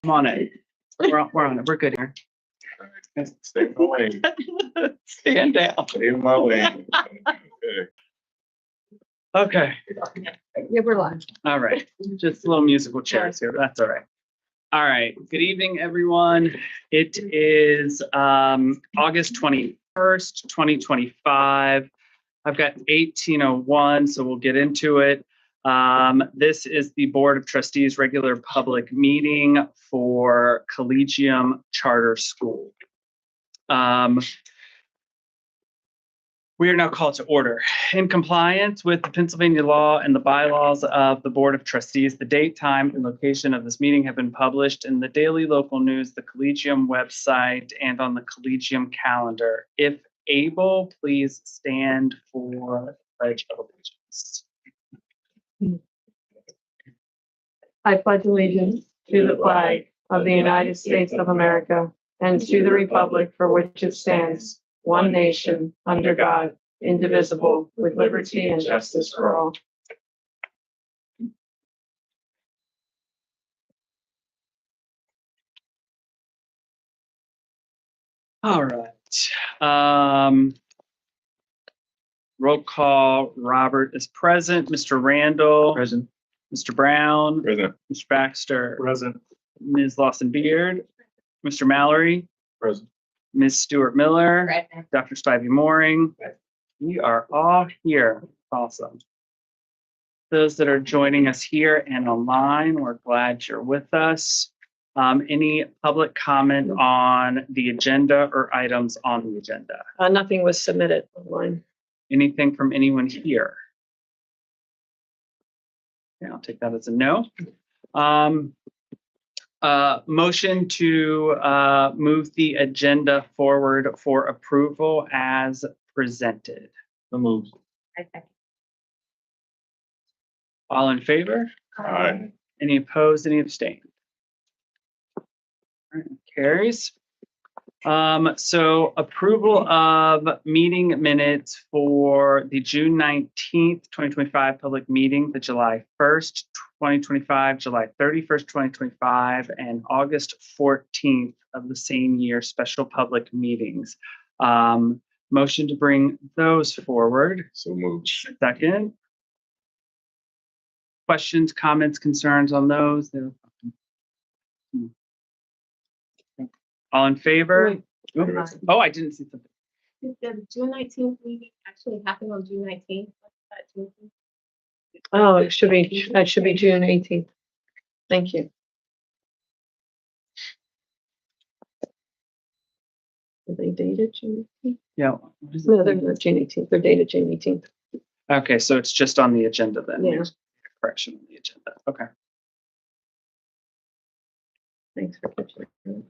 I'm on it. We're on it. We're good here. Stay in my lane. Stand down. Stay in my lane. Okay. Yeah, we're live. All right. Just little musical chairs here. But that's all right. All right. Good evening, everyone. It is August 21st, 2025. I've got 1801, so we'll get into it. This is the Board of Trustees regular public meeting for Collegium Charter School. We are now called to order. In compliance with the Pennsylvania law and the bylaws of the Board of Trustees, the date, time, and location of this meeting have been published in the Daily Local News, the Collegium website, and on the Collegium calendar. If able, please stand for the Pledge of Allegiance. I pledge allegiance to the flag of the United States of America and to the republic for which it stands, one nation, under God, indivisible, with liberty and justice for all. All right. Roll call. Robert is present. Mr. Randall. Present. Mr. Brown. Present. Mr. Baxter. Present. Ms. Lawson Beard. Mr. Mallory. Present. Ms. Stewart Miller. Present. Dr. Spivey Mooring. We are all here. Awesome. Those that are joining us here and online, we're glad you're with us. Any public comment on the agenda or items on the agenda? Nothing was submitted online. Anything from anyone here? Yeah, I'll take that as a no. Motion to move the agenda forward for approval as presented. The moves. All in favor? Aye. Any opposed? Any abstained? All right, carries. So approval of meeting minutes for the June 19th, 2025 public meeting, the July 1st, 2025, July 31st, 2025, and August 14th of the same year special public meetings. Motion to bring those forward. So moved. Second. Questions, comments, concerns on those? All in favor? Oh, I didn't see something. The June 19th meeting actually happened on June 19th. Oh, it should be, that should be June 18th. Thank you. Are they dated June 18th? Yeah. No, they're not June 18th. They're dated June 18th. Okay, so it's just on the agenda then. Yeah. Correction on the agenda. Okay. Thanks for catching it.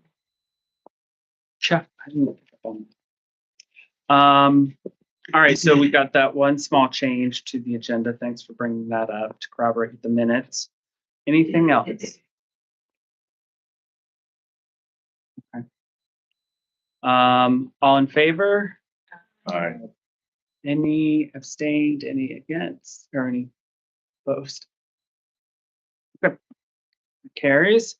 Check. I didn't pick up on that. All right, so we got that one small change to the agenda. Thanks for bringing that up to corroborate the minutes. Anything else? Okay. All in favor? Aye. Any abstained? Any against? Or any opposed? Okay. Carries.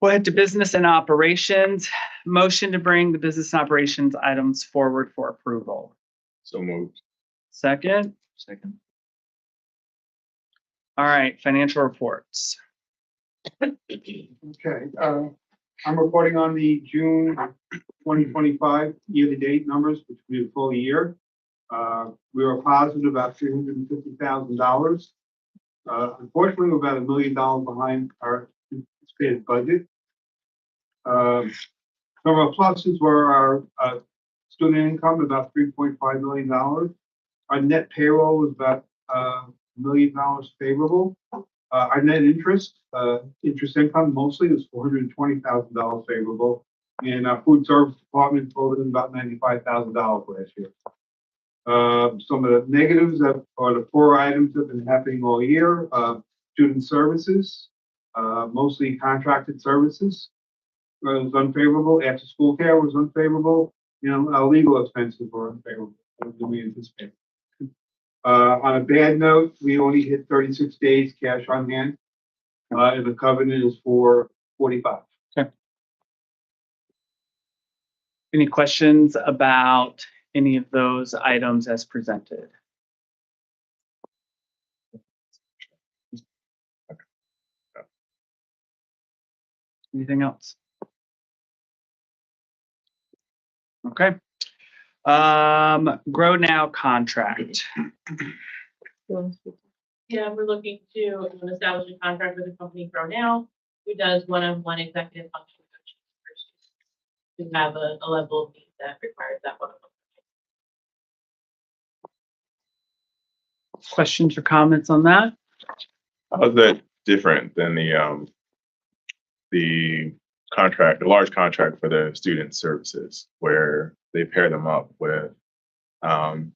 We'll head to business and operations. Motion to bring the business and operations items forward for approval. So moved. Second. Second. All right, financial reports. Okay, I'm reporting on the June 2025 year-to-date numbers, which will be the full year. We were positive about $350,000. Unfortunately, we're about $1 million behind our anticipated budget. Some of our pluses were our student income, about $3.5 million. Our net payroll was about $1 million favorable. Our net interest income mostly was $420,000 favorable. And our food service department totaled in about $95,000 last year. Some of the negatives are the four items that have been happening all year. Student services, mostly contracted services, was unfavorable. After school care was unfavorable. Our legal expenses were unfavorable than we anticipated. On a bad note, we only hit 36 days cash on hand. And the covenant is for 45. Any questions about any of those items as presented? Anything else? Okay. Grow Now contract. Yeah, we're looking to establish a contract with a company Grow Now, who does one-on-one executive function coaching for students who have a level of need that requires that one-on-one. Questions or comments on that? How's that different than the contract, the large contract for the student services, where they pair them up with, Like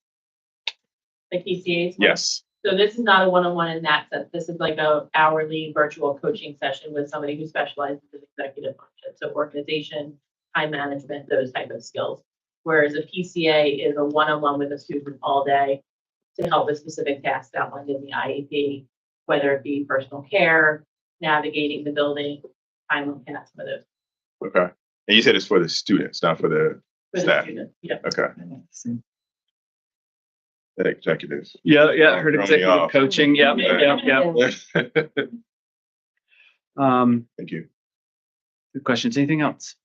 PCAs? yes, So this is not a one-on-one in that sense. This is like a hourly virtual coaching session with somebody who specializes in executive function. So organization, time management, those type of skills. Whereas a PCA is a one-on-one with a student all day to help with specific tasks outlined in the IEP, whether it be personal care, navigating the building, time looking at some of those okay. And you said it's for the students, not for the for the staff. students. Yeah. Okay, the executives. Yeah, Oh, heard throw me executive off. coaching. Yep. Thank you. Good questions. Anything else?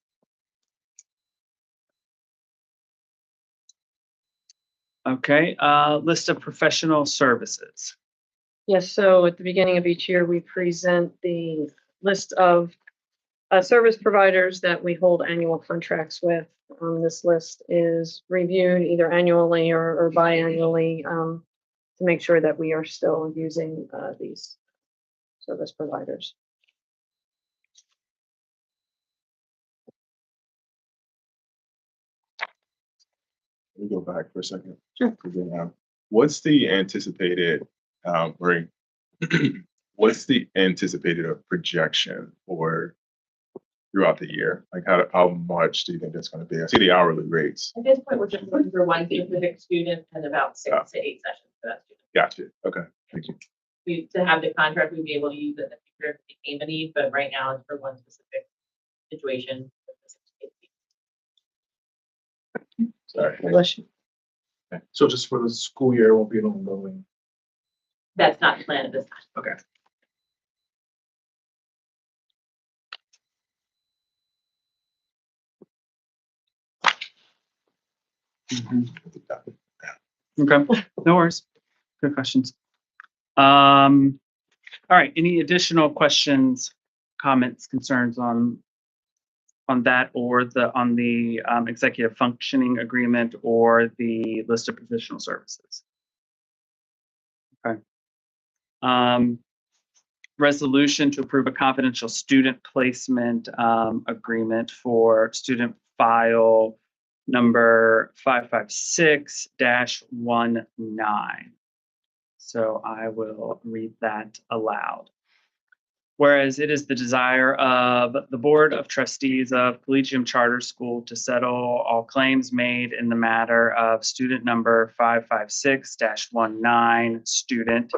Okay, list of professional services. Yes, so at the beginning of each year, we present the list of service providers that we hold annual contracts with. This list is reviewed either annually or biannually to make sure that we are still using these service providers. Let me go back for a second. Sure. What's the anticipated, or what's the anticipated projection or throughout the year? Like how much do you think that's going to be? I see the hourly rates. At this point, we're just looking for one specific student and about 6 to 8 sessions for that student. Gotcha. Okay. Thank you. To have the contract, we'd be able to use it in the future if it became a need, but right now it's for one specific situation. Sorry. Bless you. So just for the school year, it won't be an ongoing. That's not planned at this time. Okay. Okay, no worries. Good questions. All right, any additional questions, comments, concerns on that or on the executive functioning agreement or the list of professional services? Okay. Resolution to approve a confidential student placement agreement for student file number 556-19. So I will read that aloud. Whereas it is the desire of the Board of Trustees of Collegium Charter School to settle all claims made in the matter of student number 556-19 student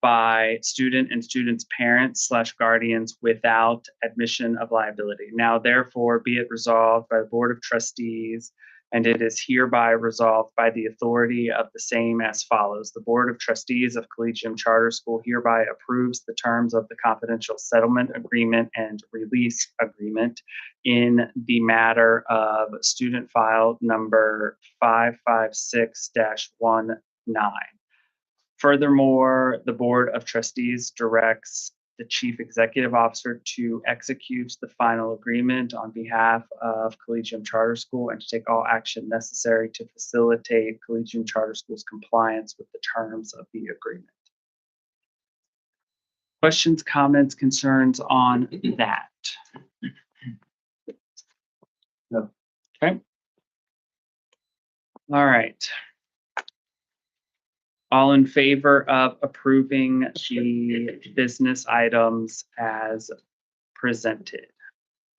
by student and student's parents / guardians without admission of liability. Now, therefore, be it resolved by the Board of Trustees, and it is hereby resolved by the authority of the same as follows. The Board of Trustees of Collegium Charter School hereby approves the terms of the confidential settlement agreement and release agreement in the matter of student file number 556-19. Furthermore, the Board of Trustees directs the Chief Executive Officer to execute the final agreement on behalf of Collegium Charter School and to take all action necessary to facilitate Collegium Charter School's compliance with the terms of the agreement. Questions, comments, concerns on that? No. Okay. All right. All in favor of approving the business items as presented?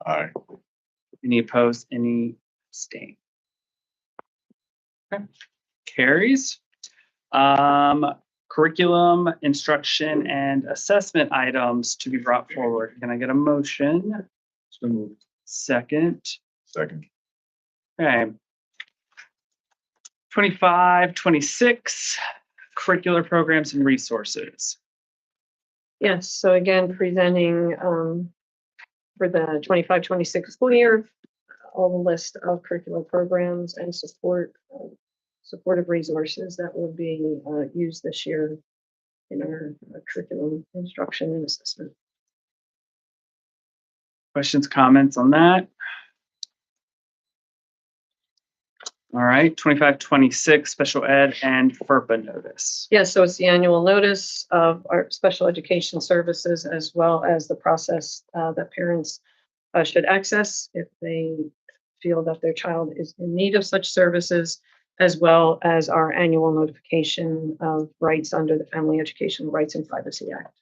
Aye. Any opposed? Any abstain? Okay. Carries. Curriculum, instruction, and assessment items to be brought forward. Can I get a motion So moved. Second. Second. Okay. 25, 26, curricular programs and resources. Yes, so again, presenting for the 25-26 school year, all the list of curricular programs and supportive resources that will be used this year in our curriculum instruction and assessment. Questions, comments on that? All right, 25, 26, special ed and FERPA notice. Yes, so it's the annual notice of our special education services as well as the process that parents should access if they feel that their child is in need of such services, as well as our annual notification of rights under the Family Education Rights and Privacy Act.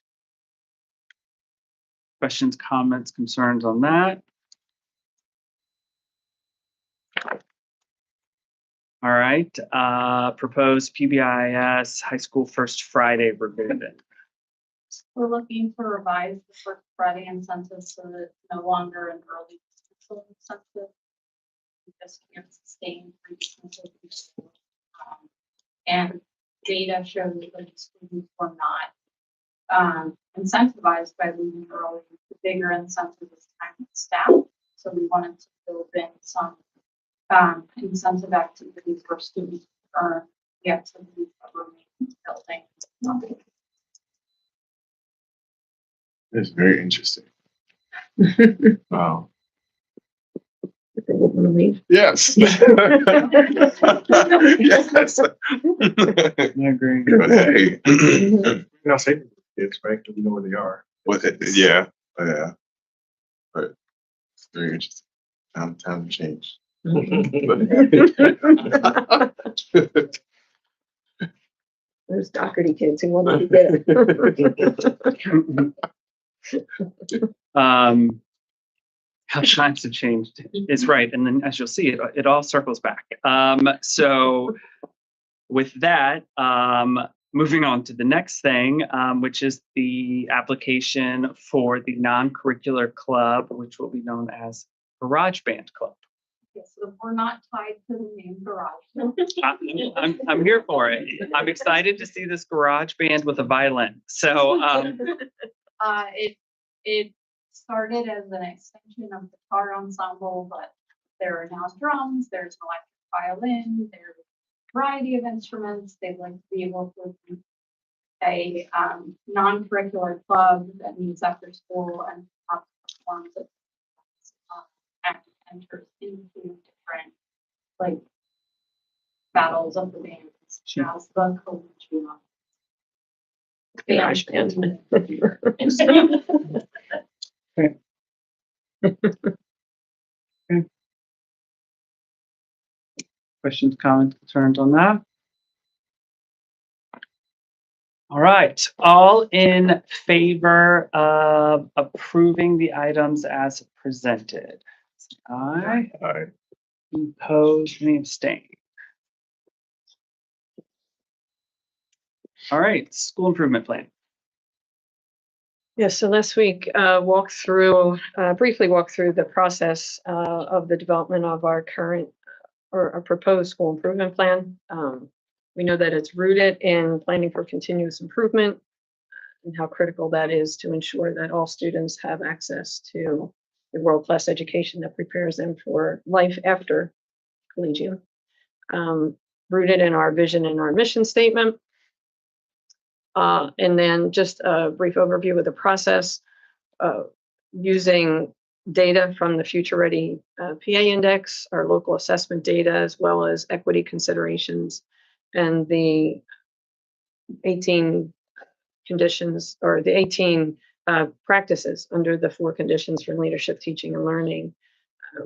Questions, comments, concerns on that? All right, proposed PBIS high school first Friday revision. We're looking to revise the first Friday incentive so that it's no longer an early dismissal incentive. We just can't sustain pre-dismissal. And data shows that students were not incentivized by leaving early. The bigger incentive is time and staff. So we wanted to build in some incentive activities where students earn the activities that remain building. It's very interesting. Wow. If they wouldn't want to leave. Yes. Yes. I agree. But hey. You're not saying to the kids, right? Because we know where they are. Yeah. Yeah. But it's very interesting. Time to change. Those Doherty kids who wanted to get it. How times have changed is right. And then as you'll see, it all circles back. So with that, moving on to the next thing, which is the application for the non-curricular club, which will be known as Garage Band Club. Yes, so we're not tied to the name garage. I'm here for it. I'm excited to see this garage band with a violin. So It started as an extension of the guitar ensemble, but there are now drums, there's an electric violin, there's a variety of instruments. They'd like to be able to do a non-curricular club that meets after school and performs it. Enters into different like battles of the bands as the Collegium. Garage band. questions, comments, concerns on that? All right, all in favor of approving the items as presented? Aye. Aye. Opposed, and abstained. All right, school improvement plan. Yes, so last week, briefly walked through the process of the development of our current or a proposed school improvement plan. We know that it's rooted in planning for continuous improvement and how critical that is to ensure that all students have access to the world-class education that prepares them for life after Collegium. Rooted in our vision and our mission statement. And then just a brief overview of the process, using data from the Future Ready PA Index, our local assessment data, as well as equity considerations and the 18 conditions or the 18 practices under the 4 conditions for leadership, teaching, and learning.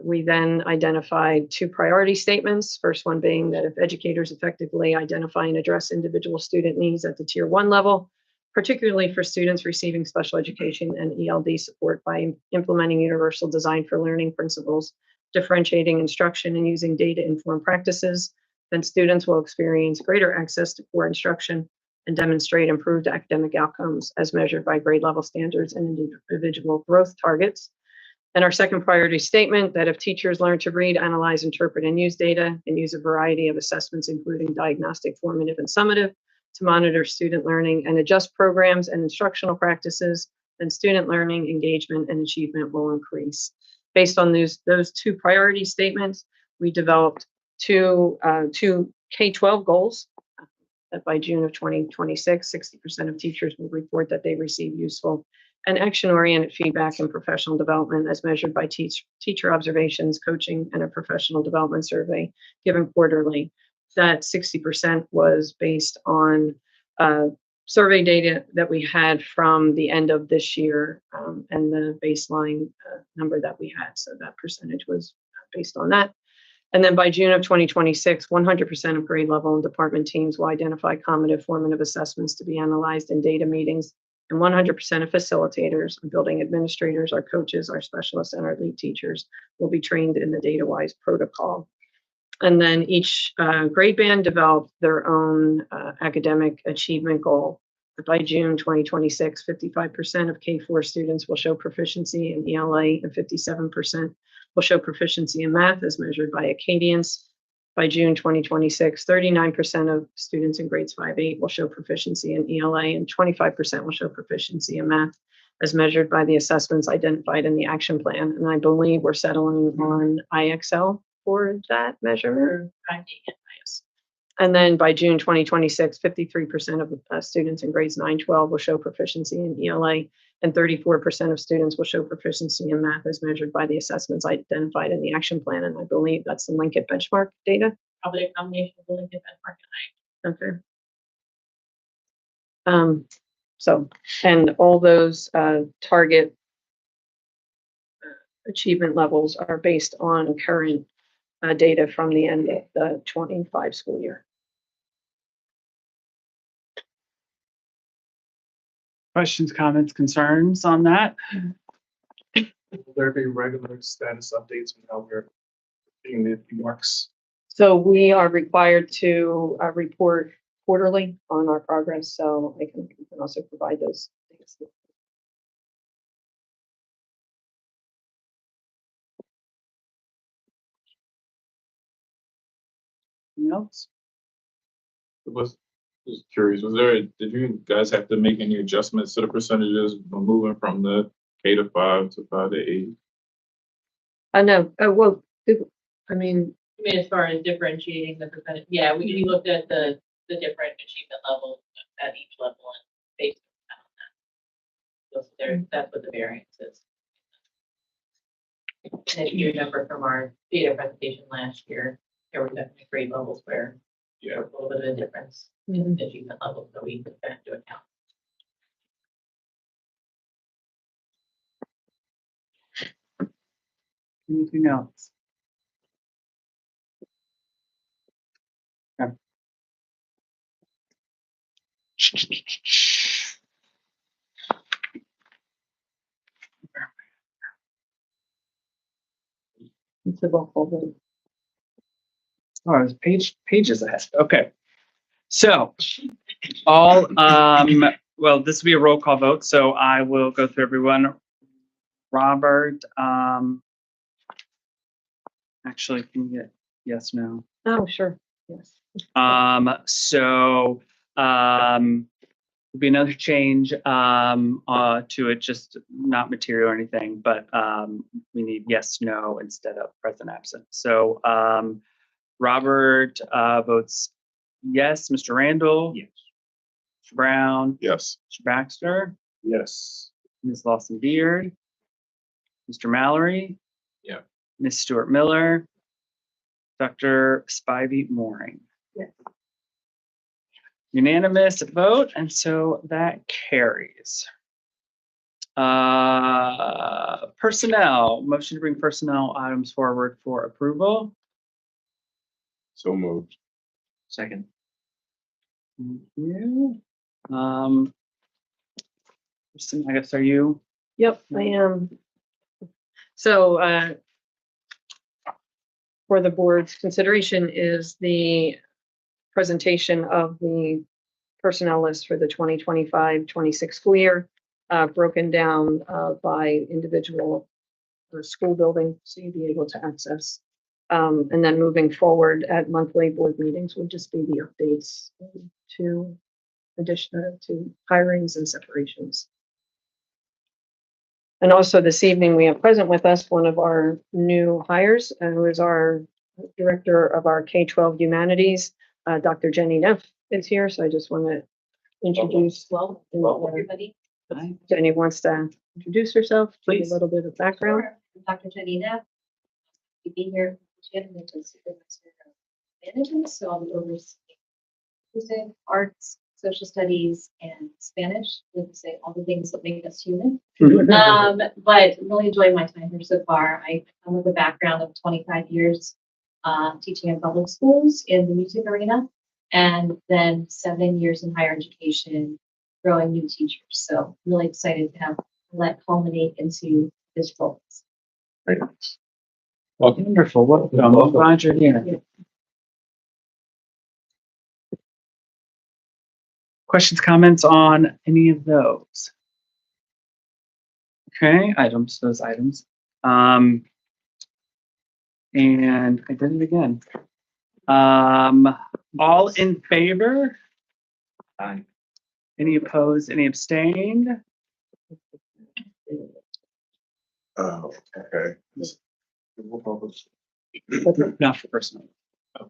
We then identified 2 priority statements. First one being that if educators effectively identify and address individual student needs at the Tier 1 level, particularly for students receiving special education and ELD support by implementing universal design for learning principles, differentiating instruction and using data-informed practices, then students will experience greater access to core instruction and demonstrate improved academic outcomes as measured by grade level standards and individual growth targets. And our second priority statement that if teachers learn to read, analyze, interpret, and use data, and use a variety of assessments, including diagnostic, formative, and summative, to monitor student learning and adjust programs and instructional practices, then student learning, engagement, and achievement will increase. Based on those two priority statements, we developed two K-12 goals that by June of 2026, 60% of teachers will report that they receive useful and action-oriented feedback and professional development as measured by teacher observations, coaching, and a professional development survey given quarterly. That 60% was based on survey data that we had from the end of this year and the baseline number that we had. So that percentage was based on that. And then by June of 2026, 100% of grade level and department teams will identify combative formative assessments to be analyzed in data meetings. And 100% of facilitators, building administrators, our coaches, our specialists, and our lead teachers will be trained in the DataWise protocol. And then each grade band developed their own academic achievement goal. By June 2026, 55% of K-4 students will show proficiency in ELA and 57% will show proficiency in math as measured by Acadians. By June 2026, 39% of students in grades 5-8 will show proficiency in ELA and 25% will show proficiency in math as measured by the assessments identified in the action plan. And I believe we're settling on IXL for that measurement. And then by June 2026, 53% of students in grades 9-12 will show proficiency in ELA and 34% of students will show proficiency in math as measured by the assessments identified in the action plan. And I believe that's the Linkit benchmark data. Probably a combination of the Linkit benchmark Okay. So, and all those target achievement levels are based on current data from the end of the 25 school year. Questions, comments, concerns on that? Will there be regular status updates on how we're getting the marks? So we are required to report quarterly on our progress. So I can also provide those things. Anything else? Was curious, did you guys have to make any adjustments to the percentages moving from the K-5 to 5-8? No, well, I mean, I mean, as far as differentiating the percentage, yeah, we looked at the different achievement levels at each level and based on that. So there, that's what the variance is. And if you remember from our data presentation last year, there were definitely grade levels where there was a little bit of a difference in the achievement levels that we took that into account. Anything else? Okay. it's a roll call vote. Oh, it's pages ahead. Okay. So well, this will be a roll call vote. So I will go through everyone. Robert, actually, can you get yes, no? Oh, sure. Yes. There'll be another change to it, just not material or anything, but we need yes, no instead of present, absent. So Robert votes yes. Mr. Randall? Yes. Mr. Brown? Yes. Mr. Baxter? Yes. Ms. Lawson Beard? Mr. Mallory? Yeah. Ms. Stewart Miller? Dr. Spivey Mooring? Yes. Unanimous vote, and so that carries. Personnel, motion to bring personnel items forward for approval. So moved. Second. Thank you. Kristen, I guess, are you? Yep, I am. So for the board's consideration is the presentation of the personnel list for the 2025-26 school year, broken down by individual the school building, so you'd be able to access. And then moving forward at monthly board meetings would just be the updates to addition to hirings and separations. And also this evening, we have present with us one of our new hires, who is our director of our K-12 humanities. Dr. Jenny Neff is here, so I just want to introduce. Well, Well, everybody. Jenny wants to introduce herself, give you Please. a little bit of background. Sure. I'm Dr. Janina. To be here, she had mentioned supervisor of management, so I'll be overseeing music, arts, social studies, and Spanish. Like to say all the things that make us human. But I'm really enjoying my time here so far. I come with a background of 25 years teaching in public schools in the music arena, and then 7 years in higher education, growing new teachers. So really excited to have that culminate into this role. Right. Wonderful. Welcome. Glad you're here. Questions, comments on any of those? Okay, those items. And I did it again. All in favor? Aye. Any opposed, any abstained? Oh, okay. Not for personal.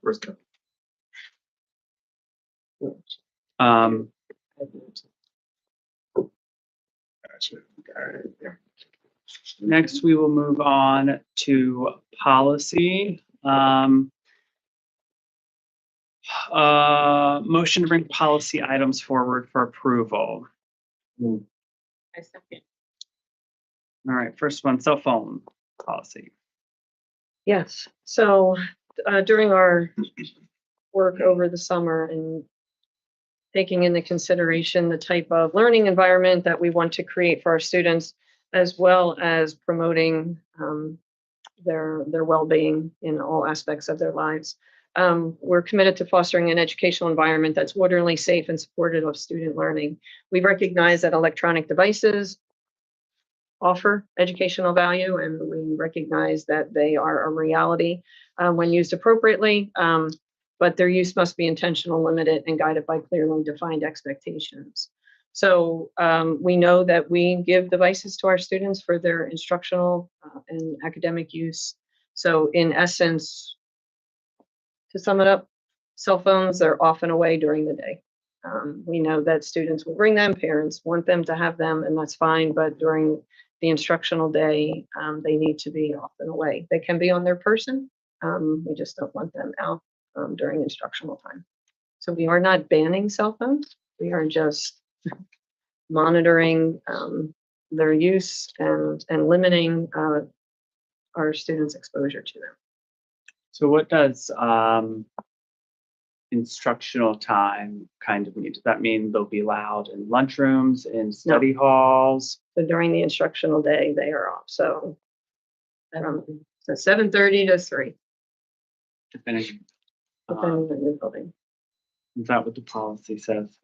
First, Gotcha. Alright, yeah. Next, we will move on to policy. Motion to bring policy items forward for approval. I second. All right, first one, cell phone policy. Yes, so during our work over the summer and taking into consideration the type of learning environment that we want to create for our students, as well as promoting their well-being in all aspects of their lives. We're committed to fostering an educational environment that's orderly, safe, and supportive of student learning. We recognize that electronic devices offer educational value, and we recognize that they are a reality when used appropriately, but their use must be intentional, limited, and guided by clearly defined expectations. So we know that we give devices to our students for their instructional and academic use. So in essence, to sum it up, cell phones are off and away during the day. We know that students will bring them, parents want them to have them, and that's fine, but during the instructional day, they need to be off and away. They can be on their person. We just don't want them out during instructional time. So we are not banning cell phones. We are just monitoring their use and limiting our students' exposure to them. So what does instructional time kind of mean? Does that mean they'll be allowed in lunchrooms, in study halls? So during the instructional day, they are off. So 7:30 to 3, Depending, depending on your building. is that what the policy says?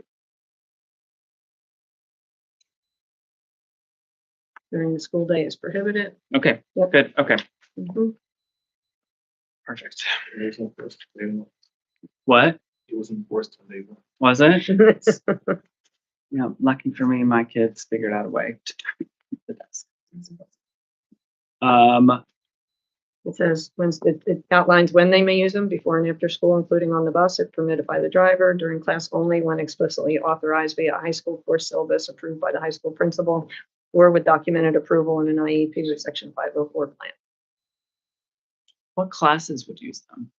During the school day is prohibited. Okay, Yep. good. Okay, Mhm. perfect. it was enforced. What It was enforced when they were. was it? Yeah, lucky for me, my kids figured out a way to do the desk. It says it outlines when they may use them before and after school, including on the bus, if permitted by the driver, during class only, when explicitly authorized via high school course syllabus approved by the high school principal, or with documented approval in an IEP with Section 504 plan. What classes would use them?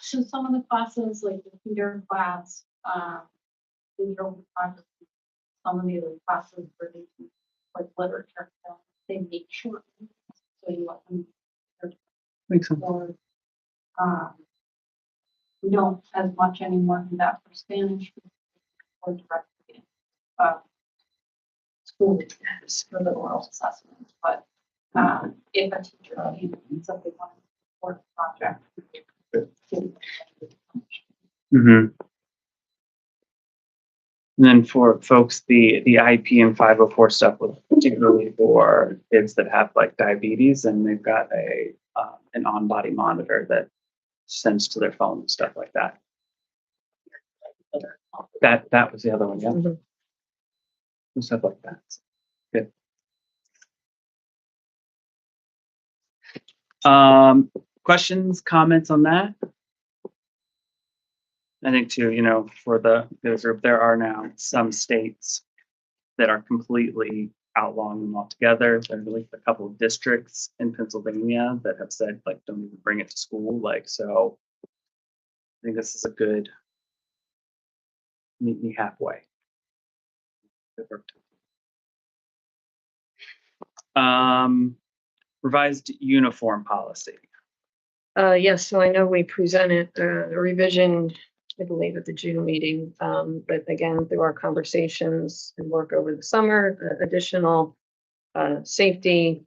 So some of the classes, like the theater class, digital photography, some of the other classes where they do like literature, they make short movies, so you let them. Makes sense. Or, we don't as much anymore do that for Spanish or directly. School for the oral assessment, but if a teacher needs something on a project. Mm-hmm. And then for folks, the IP and 504 stuff was particularly for kids that have like diabetes, and they've got an on-body monitor that sends to their phone and stuff like that. That was the other one, yeah. Mhm. And stuff like that. Good. Questions, comments on that? I think too, for the group, there are now some states that are completely outlawing them altogether. There's at least a couple of districts in Pennsylvania that have said, like, don't even bring it to school. Like, so I think this is a good meet me halfway. Good work. Revised uniform policy. Yes, so I know we presented a revision, I believe, at the June meeting. But again, through our conversations and work over the summer, additional safety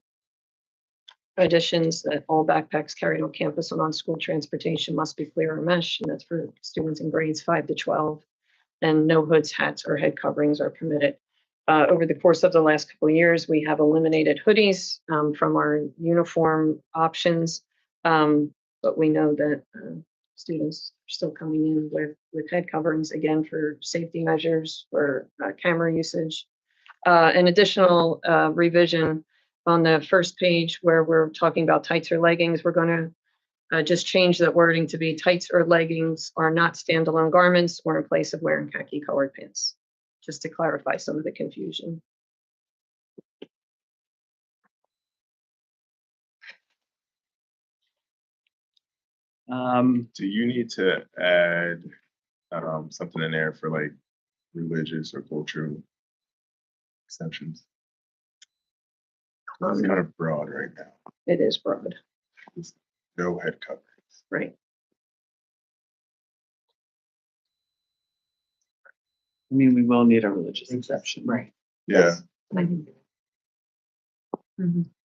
additions that all backpacks carried on campus and on school transportation must be clear or mesh, and that's for students in grades 5 to 12. And no hoods, hats, or head coverings are permitted. Over the course of the last couple of years, we have eliminated hoodies from our uniform options. But we know that students are still coming in with head coverings, again, for safety measures, for camera usage. An additional revision on the first page where we're talking about tights or leggings, we're going to just change that wording to be tights or leggings are not standalone garments or in place of wearing khaki colored pants, just to clarify some of the confusion. Do you need to add something in there for like religious or cultural exceptions? It's kind of broad right now. It is broad, There's no head coverings. right? I mean, we will need a religious exception. Right. Yeah, Mhm.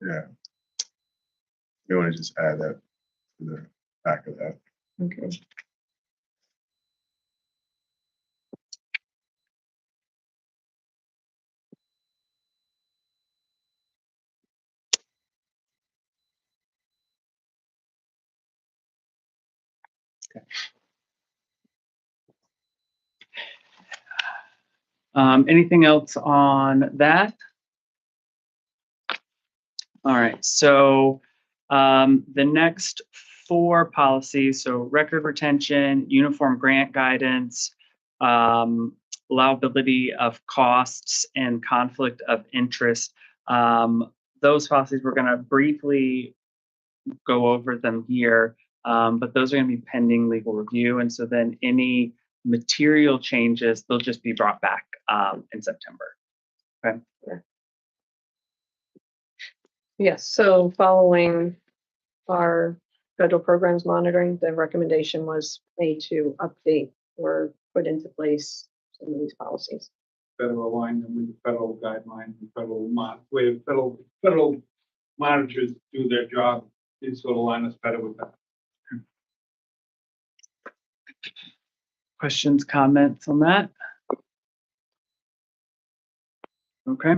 yeah. You want to just add that to the back of that. Okay. Anything else on that? All right, so the next 4 policies, so record retention, uniform grant guidance, allowability of costs, and conflict of interest. Those policies, we're going to briefly go over them here, but those are going to be pending legal review. And so then any material changes, they'll just be brought back in September. Okay. Yes, so following our federal programs monitoring, the recommendation was made to update or put into place some of these policies. Federal alignment with the federal guidelines and where federal monitors do their job, is sort of align us better with that. Questions, comments on that? Okay.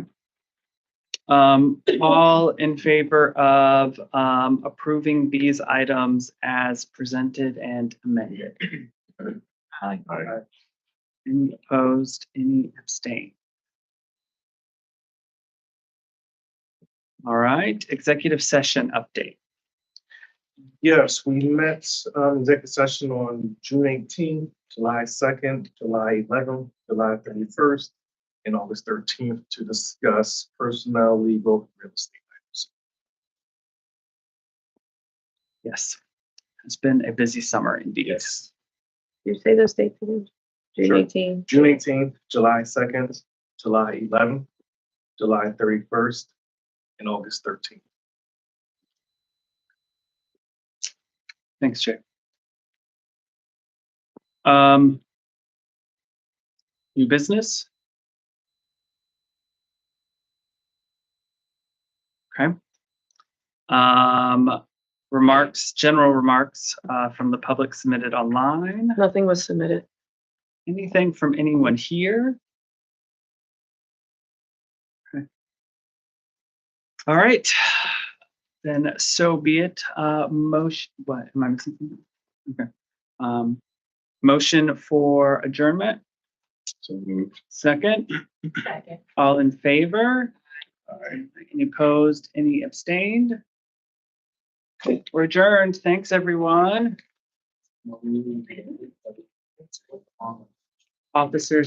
All in favor of approving these items as presented and amended? Aye. Any opposed? Any abstain? All right, executive session update. Yes, we met executive session on June 18th, July 2nd, July 11th, July 31st, and August 13th to discuss personnel, legal, real estate items. Yes, it's been a busy summer indeed. Yes. Did you say those dates again? June Sure. 18. June 18th, July 2nd, July 11th, July 31st, and August 13th. Thanks, Jay. New business? Okay. General remarks from the public submitted online. Nothing was submitted. Anything from anyone here? All right. Then so be it. Motion, what, am I missing something? Okay. Motion for adjournment, So moved. second. Second. All in favor? Aye. Any opposed? Any abstained? We're adjourned. Thanks, everyone. Officers.